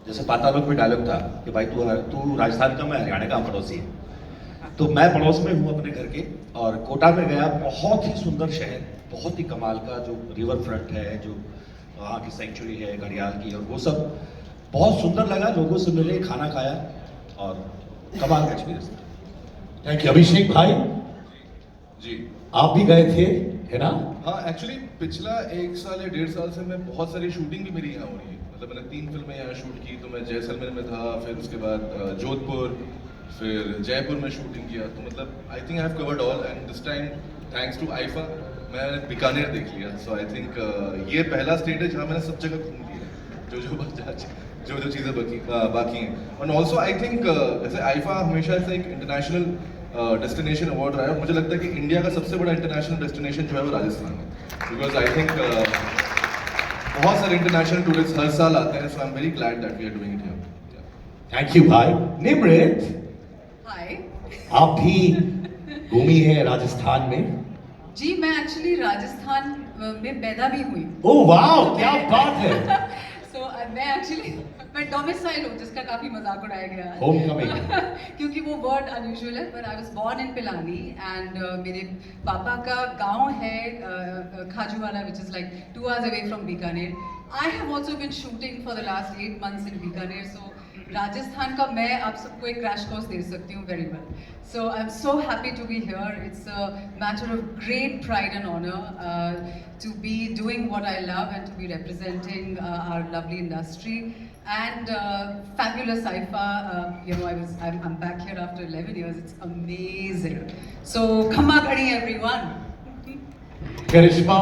जैसे पातालोक में डायलॉग था कि भाई तू राजस्थान का, मैं हरियाणा का, हम पड़ोसी है। तो मैं पड़ोस में हूँ अपने घर के, और कोटा में गया, बहुत ही सुंदर शहर, बहुत ही कमाल का, जो रिवर फ्रंट है, जो वहाँ की सेंचुरी है घड़ियाल की, और वो सब बहुत सुंदर लगा। लोगों से मिले, खाना खाया, और कमाल का एक्सपीरियंस था। Thank you. अभिषेक भाई, जी आप भी गए थे, है ना? हाँ, एक्चुअली पिछला 1 साल या 1.5 साल से मैं बहुत सारी शूटिंग भी मेरी यहाँ हो रही है। मतलब मैंने 3 फिल्में यहाँ शूट की, तो मैं जैसलमेर में था, फिर उसके बाद जोधपुर, फिर जयपुर में शूटिंग किया। तो मतलब I think I have covered all, and this time thanks to IIFA मैंने बीकानेर देख लिया। सो आई थिंक ये पहला स्टेट है जहाँ मैंने सब जगह घूम लिया, जो जो चीज़ें बाकी हैं। और ऑल्सो आई थिंक जैसे आईफा हमेशा से एक इंटरनेशनल डेस्टिनेशन अवार्ड रहा है, और मुझे लगता है कि इंडिया का सबसे बड़ा इंटरनेशनल डेस्टिनेशन जो है वो राजस्थान है। बिकॉज आई थिंक बहुत सारे इंटरनेशनल टूरिस्ट हर साल आते हैं। So I am very glad that we are doing it here. Thank you भाई। निमृत, हाय आप भी घूमी है राजस्थान में? जी, मैं एक्चुअली राजस्थान में पैदा भी हुई। ओह वाह, क्या बात है। मैं एक्चुअली मैं डोमिसाइल हूँ, जिसका काफी मजाक उड़ाया गया है। Homecoming। क्योंकि वो वर्ड अनयूजुअल है, पर I was born in Pilani, and मेरे पापा का गांव है Khajuwala, which is like 2 hours away from Bikaner. I have also been shooting for the last 8 months in Bikaner, so Rajasthan का मैं आप सबको एक क्रैश कोर्स दे सकती हूँ very well. So I am so happy to be here. It's a matter of great pride and honour to be doing what I love and to be representing our lovely industry, and fabulous IFA. I'm back here after 11 years. It's amazing. So Khamma Ghadi everyone. करिश्मा,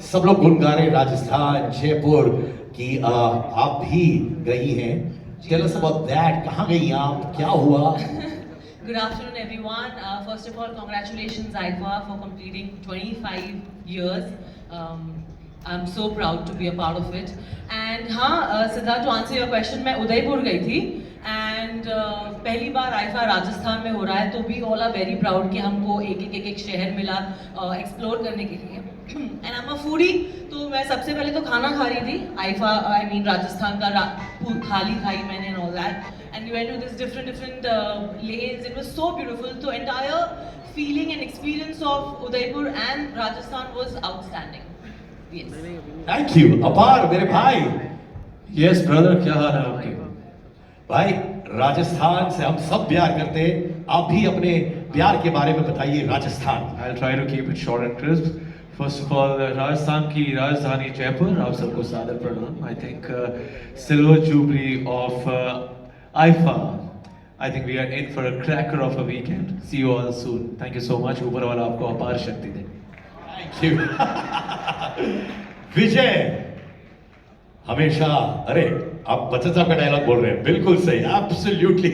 सब लोग गुण गा रहे हैं राजस्थान, जयपुर की, आप भी गई हैं। Tell us about that. कहाँ गई आप, क्या हुआ? Good afternoon, everyone. First of all, congratulations, IFA, for completing 25 years. I'm so proud to be a part of it. And हाँ, Siddharth, to answer your question, मैं उदयपुर गई थी, and पहली बार आईफा राजस्थान में हो रहा है, तो we all are very proud कि हमको एक शहर मिला एक्सप्लोर करने के लिए। And I'm a foodie, तो मैं सबसे पहले तो खाना खा रही थी आईफा, I mean राजस्थान का थाली खाई मैंने and all that. And we went to this different lanes. It was so beautiful. So entire feeling and experience of Udaipur and Rajasthan was outstanding. Yes. Thank you. अपार, मेरे भाई। Yes brother, क्या हाल है आपके? भाई, राजस्थान से हम सब प्यार करते हैं, आप भी अपने प्यार के बारे में बताइए Rajasthan. I'll try to keep it short and crisp. First of all, Rajasthan की राजधानी जयपुर, आप सबको सादर प्रणाम। I think silver jubilee of IFA. I think we are in for a cracker of a weekend. See you all soon. Thank you so much. ऊपर वाला आपको अपार शक्ति दे। Thank you. विजय, हमेशा, अरे आप बच्चन साहब का डायलॉग बोल रहे हैं, बिल्कुल सही, एब्सोल्युटली।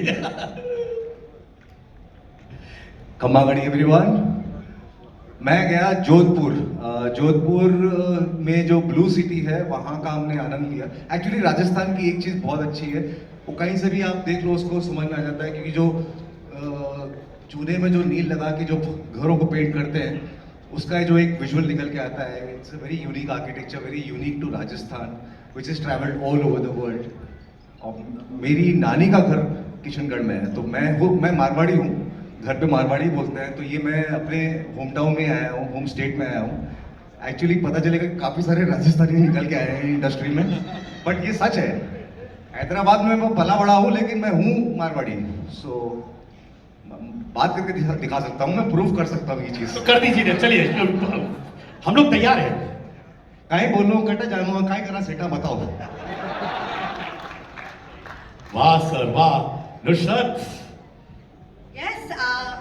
खम्मा गढ़ी एवरीवन। मैं गया जोधपुर। जोधपुर में जो ब्लू सिटी है वहाँ का हमने आनंद लिया। एक्चुअली राजस्थान की एक चीज़ बहुत अच्छी है, वो कहीं से भी आप देख लो उसको समझ में आ जाता है, क्योंकि जो चूने में जो नील लगा के जो घरों को पेंट करते हैं, उसका जो एक विजुअल निकल के आता है। It's a very unique architecture, very unique to Rajasthan, which is travelled all over the world. और मेरी नानी का घर किशनगढ़ में है, तो मैं मारवाड़ी हूँ, घर पे मारवाड़ी बोलते हैं। तो ये मैं अपने होम टाउन में आया हूँ, होम स्टेट में आया हूँ। एक्चुअली पता चलेगा काफ़ी सारे राजस्थानी निकल के आए हैं इंडस्ट्री में, बट ये सच है। हैदराबाद में मैं पला बड़ा हूँ, लेकिन मैं हूँ मारवाड़ी। सो बात करके दिखा सकता हूँ, मैं प्रूव कर सकता हूँ ये चीज़। तो कर दीजिए, चलिए, हम लोग तैयार हैं। कहीं बोलो कटे जानो, कहीं करा सेटा बताओ। वाह सर, वाह। Nusrat, Yes,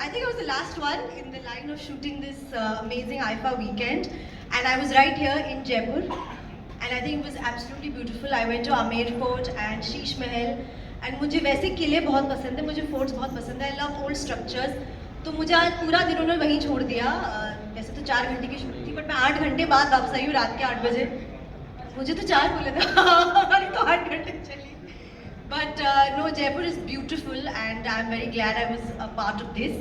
I think I was the last one in the line of shooting this amazing IFA weekend, and I was right here in Jaipur, and I think it was absolutely beautiful. I went to Amer Fort and Sheesh Mahal, and मुझे वैसे किले बहुत पसंद है, मुझे forts बहुत पसंद है। I love old structures, तो मुझे आज पूरा दिन उन्होंने वहीं छोड़ दिया। वैसे तो 4 घंटे की शूटिंग थी, बट मैं 8 घंटे बाद वापस आई हूँ, रात के 8 बजे। मुझे तो 4 बोले थे, अरे तो 8 घंटे चली। But no, Jaipur is beautiful, and I'm very glad I was a part of this.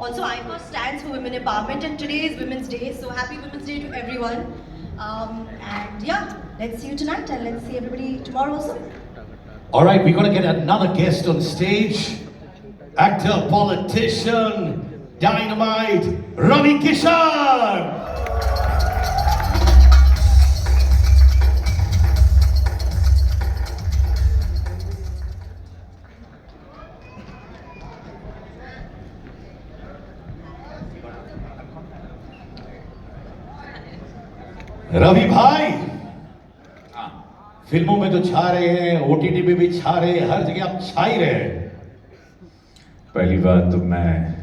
Also, IFA stands for women empowerment, and today is Women's Day, so happy Women's Day to everyone. And yeah, let's see you tonight, and let's see everybody tomorrow also. All right, we're gonna get another guest on stage. Actor, politician, dynamite, Ravi Kishan. Ravi भाई, फिल्मों में तो छा रहे हैं, OTT पे भी छा रहे हैं, हर जगह आप छा ही रहे हैं। पहली बात तो मैं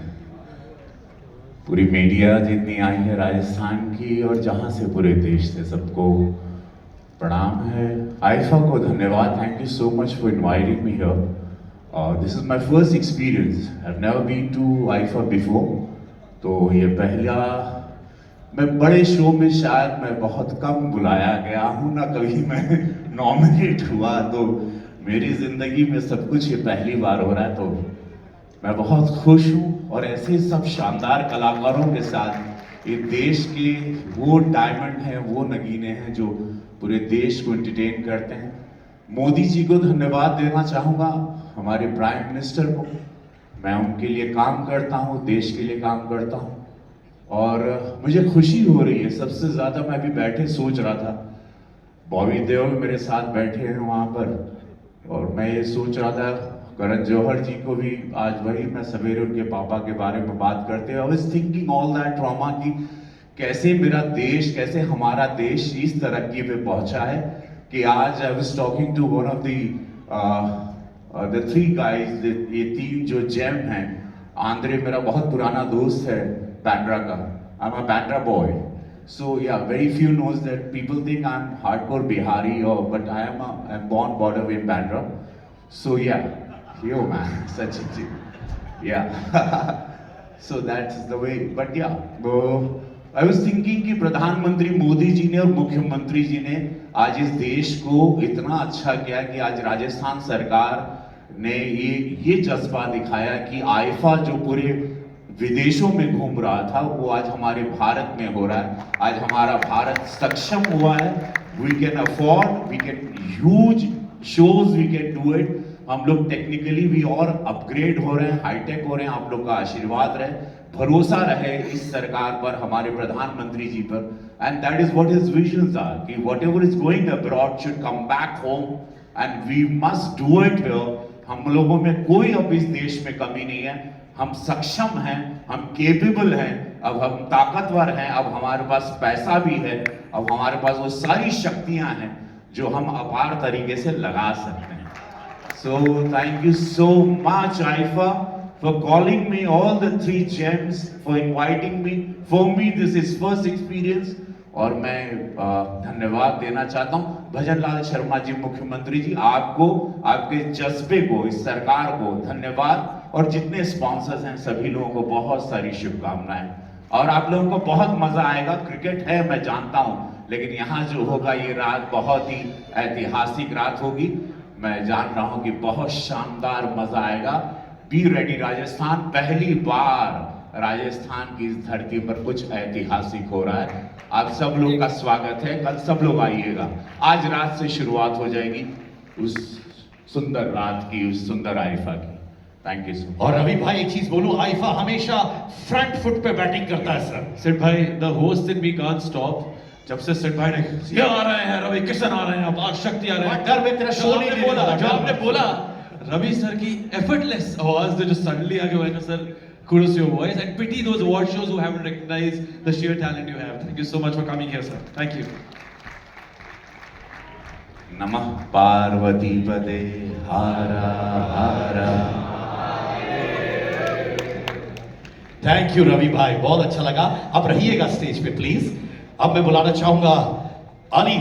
पूरी मीडिया जितनी आई है राजस्थान की और जहां से पूरे देश से सबको प्रणाम है। आइफा को धन्यवाद, thank you so much for inviting me here. This is my first experience, I have never been to IIFA before, तो ये पहला, मैं बड़े शो में शायद मैं बहुत कम बुलाया गया हूँ ना, कभी मैं नॉमिनेट हुआ, तो मेरी जिंदगी में सब कुछ ये पहली बार हो रहा है, तो मैं बहुत खुश हूँ। और ऐसे सब शानदार कलाकारों के साथ ये देश के वो डायमंड हैं, वो नगीने हैं जो पूरे देश को एंटरटेन करते हैं। मोदी जी को धन्यवाद देना चाहूँगा, हमारे प्राइम मिनिस्टर को। मैं उनके लिए काम करता हूँ, देश के लिए काम करता हूँ और मुझे खुशी हो रही है। सबसे ज़्यादा मैं भी बैठे सोच रहा था, बॉबी देओल मेरे साथ बैठे हैं वहाँ पर, और मैं ये सोच रहा था करण जौहर जी को भी आज वही मैं सवेरे उनके पापा के बारे में बात करते हुए I was thinking all that trauma की कैसे मेरा देश, कैसे हमारा देश इस तरक्की पे पहुंचा है कि आज I was talking to one of the three guys, ये तीन जो जेम हैं। आंद्रे मेरा बहुत पुराना दोस्त है Bandra ka. I'm a Bandra boy. So yeah, very few knows that people think I'm hardcore Bihari, but I'm born border in Bandra. So yeah, yo man, such a thing. Yeah. So that's the way. But yeah, I was thinking कि प्रधानमंत्री मोदी जी ने और मुख्यमंत्री जी ने आज इस देश को इतना अच्छा किया कि आज राजस्थान सरकार ने ये जज्बा दिखाया कि आइफा जो पूरे विदेशों में घूम रहा था वो आज हमारे भारत में हो रहा है। आज हमारा भारत सक्षम हुआ है। We can afford, we can huge shows, we can do it. हम लोग टेक्निकली भी और अपग्रेड हो रहे हैं, हाईटेक हो रहे हैं। आप लोग का आशीर्वाद रहे, भरोसा रहे इस सरकार पर, हमारे प्रधानमंत्री जी पर। And that is what his visions are कि whatever is going abroad should come back home and we must do it here. हम लोगों में कोई अब इस देश में कमी नहीं है, हम सक्षम हैं, हम केपेबल हैं, अब हम ताकतवर हैं, अब हमारे पास पैसा भी है, अब हमारे पास वो सारी शक्तियां हैं जो हम अपार तरीके से लगा सकते हैं। So thank you so much IIFA for calling me, all the three James for inviting me. For me this is first experience. और मैं धन्यवाद देना चाहता हूं भजन लाल शर्मा जी, मुख्यमंत्री जी, आपको, आपके जज्बे को, इस सरकार को धन्यवाद। और जितने स्पॉन्सर्स हैं सभी लोगों को बहुत सारी शुभकामनाएं। और आप लोगों को बहुत मजा आएगा। क्रिकेट है मैं जानता हूं, लेकिन यहाँ जो होगा ये रात बहुत ही ऐतिहासिक रात होगी। मैं जान रहा हूं कि बहुत शानदार मजा आएगा। Be ready Rajasthan. पहली बार राजस्थान की इस धरती पर कुछ ऐतिहासिक हो रहा है। आप सब लोग का स्वागत है। कल सब लोग आइएगा। आज रात से शुरुआत हो जाएगी उस सुंदर रात की, उस सुंदर आइफा की। Thank you so much. और रवि भाई एक चीज बोलूं, आइफा हमेशा फ्रंट फुट पे बैटिंग करता है सर। सिड भाई, the host in we can't stop. जब से सिड भाई ने ये आ रहे हैं, रवि किशन आ रहे हैं, अपार शक्ति आ रहे हैं, डर में तेरा शो नहीं बोला, बोला, जो आपने बोला रवि सर की एफर्टलेस आवाज जो सडनली आके बोला sir, kudos to your voice and pity those award shows who haven't recognized the sheer talent you have. Thank you so much for coming here, sir. Thank you. नमः पार्वती पदे हारा हारा। Thank you Ravi भाई, बहुत अच्छा लगा। अब रहिएगा स्टेज पे प्लीज। अब मैं बुलाना चाहूंगा अली